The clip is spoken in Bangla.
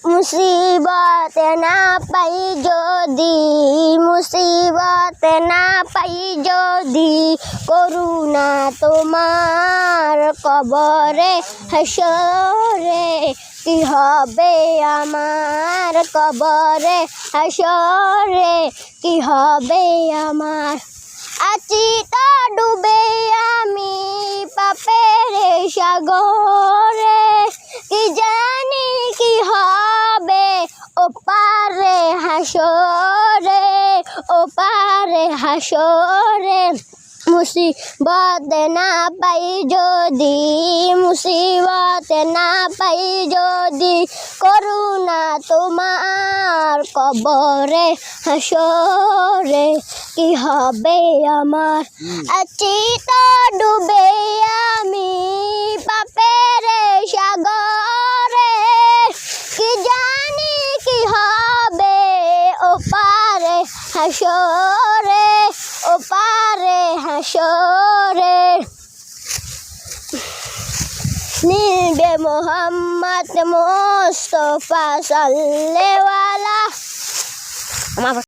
মুসিবতে না পাই যদি, মুসিবতে না পাই যদি, করুণা তোমার কবরে হাসরে, কি হবে আমার কবরে হাসরে, কি হবে আমার। আছি তো ডুবে আমি পাপের সাগরে, কি জানি কি হবে ওপারে হাসরে, ওপারে হাসরে। মুসিবতে না পাই যদি, মুসিবতে না পাই যদি, করুণা তোমার কবরে হাসরে, কি হবে আমার। আছি তো ডুবে আমি পাপের সাগরে, কি জানি কি হবে ওপারে হাসরে, ওপারে হাসরে। নিবে মোহাম্মদ মুস্তফা সাল্লাল্লাহু আলাইহি।